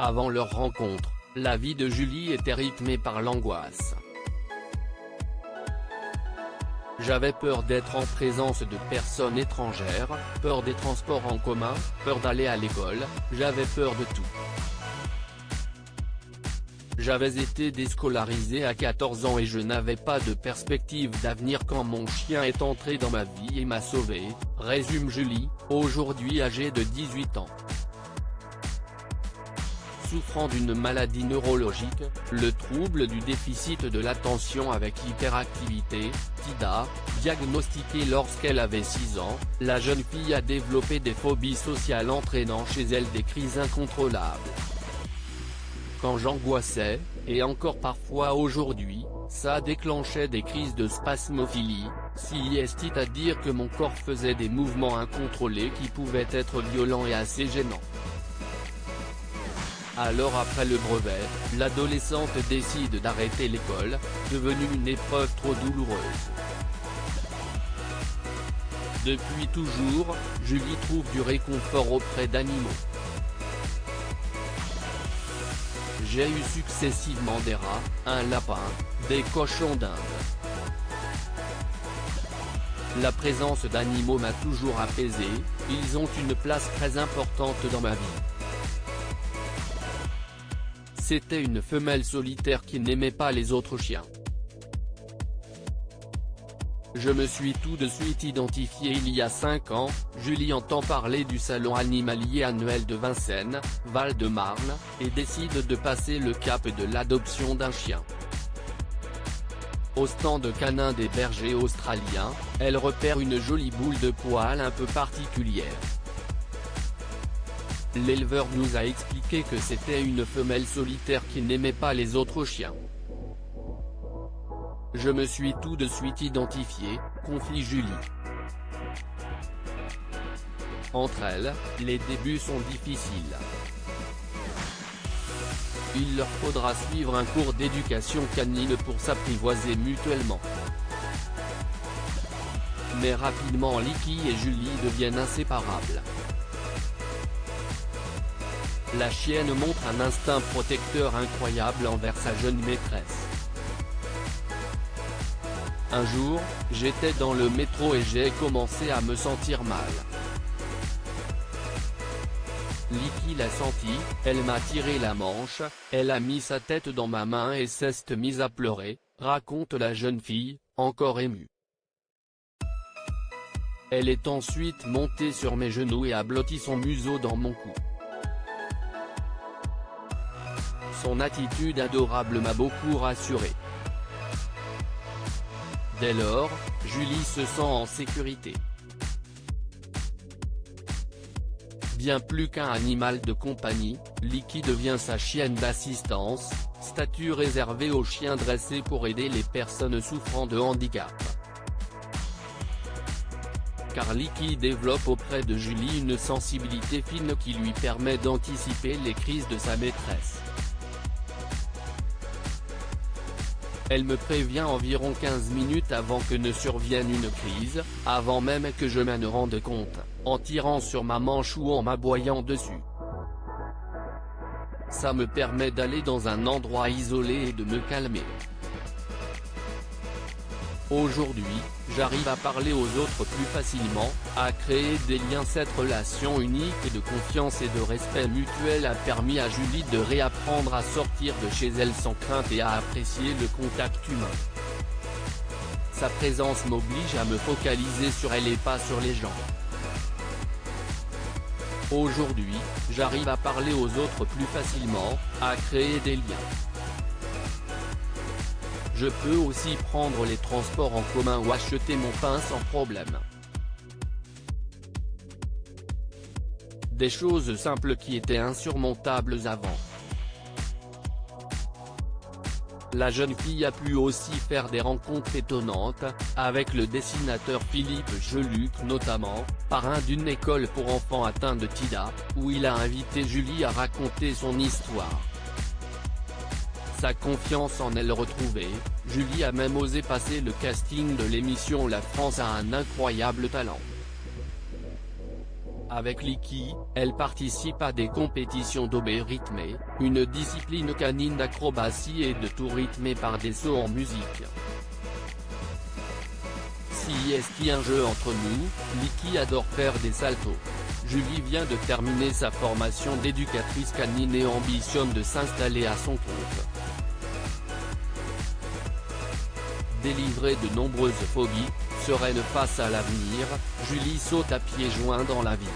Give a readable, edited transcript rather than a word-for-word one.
Avant leur rencontre, la vie de Julie était rythmée par l'angoisse. J'avais peur d'être en présence de personnes étrangères, peur des transports en commun, peur d'aller à l'école, j'avais peur de tout. J'avais été déscolarisé à 14 ans et je n'avais pas de perspective d'avenir quand mon chien est entré dans ma vie et m'a sauvé, résume Julie, aujourd'hui âgée de 18 ans. Souffrant d'une maladie neurologique, le trouble du déficit de l'attention avec hyperactivité, TIDA, diagnostiqué lorsqu'elle avait 6 ans, la jeune fille a développé des phobies sociales entraînant chez elle des crises incontrôlables. Quand j'angoissais, et encore parfois aujourd'hui, ça déclenchait des crises de spasmophilie, c'est-à-dire que mon corps faisait des mouvements incontrôlés qui pouvaient être violents et assez gênants. Alors après le brevet, l'adolescente décide d'arrêter l'école, devenue une épreuve trop douloureuse. Depuis toujours, Julie trouve du réconfort auprès d'animaux. J'ai eu successivement des rats, un lapin, des cochons d'Inde. La présence d'animaux m'a toujours apaisé, ils ont une place très importante dans ma vie. C'était une femelle solitaire qui n'aimait pas les autres chiens. Je me suis tout de suite identifié il y a 5 ans, Julie entend parler du salon animalier annuel de Vincennes, Val-de-Marne, et décide de passer le cap de l'adoption d'un chien. Au stand canin des bergers australiens, elle repère une jolie boule de poils un peu particulière. L'éleveur nous a expliqué que c'était une femelle solitaire qui n'aimait pas les autres chiens. Je me suis tout de suite identifié, confie Julie. Entre elles, les débuts sont difficiles. Il leur faudra suivre un cours d'éducation canine pour s'apprivoiser mutuellement. Mais rapidement Licky et Julie deviennent inséparables. La chienne montre un instinct protecteur incroyable envers sa jeune maîtresse. Un jour, j'étais dans le métro et j'ai commencé à me sentir mal. Licky l'a senti, elle m'a tiré la manche, elle a mis sa tête dans ma main et s'est mise à pleurer, raconte la jeune fille, encore émue. Elle est ensuite montée sur mes genoux et a blotti son museau dans mon cou. Son attitude adorable m'a beaucoup rassuré. Dès lors, Julie se sent en sécurité. Bien plus qu'un animal de compagnie, Licky devient sa chienne d'assistance, statut réservé aux chiens dressés pour aider les personnes souffrant de handicap. Car Licky développe auprès de Julie une sensibilité fine qui lui permet d'anticiper les crises de sa maîtresse. Elle me prévient environ 15 minutes avant que ne survienne une crise, avant même que je m'en rende compte, en tirant sur ma manche ou en m'aboyant dessus. Ça me permet d'aller dans un endroit isolé et de me calmer. Aujourd'hui, j'arrive à parler aux autres plus facilement, à créer des liens. Cette relation unique de confiance et de respect mutuel a permis à Julie de réapprendre à sortir de chez elle sans crainte et à apprécier le contact humain. Sa présence m'oblige à me focaliser sur elle et pas sur les gens. Aujourd'hui, j'arrive à parler aux autres plus facilement, à créer des liens. Je peux aussi prendre les transports en commun ou acheter mon pain sans problème. Des choses simples qui étaient insurmontables avant. La jeune fille a pu aussi faire des rencontres étonnantes, avec le dessinateur Philippe Geluc notamment, parrain d'une école pour enfants atteints de TIDA, où il a invité Julie à raconter son histoire. Sa confiance en elle retrouvée, Julie a même osé passer le casting de l'émission La France a un incroyable talent. Avec Liki, elle participe à des compétitions d'obé rythmé, une discipline canine d'acrobatie et de tout rythmé par des sauts en musique. Si est-ce un jeu entre nous, Liki adore faire des saltos. Julie vient de terminer sa formation d'éducatrice canine et ambitionne de s'installer à son compte. Délivrée de nombreuses phobies, sereine face à l'avenir, Julie saute à pieds joints dans la vie.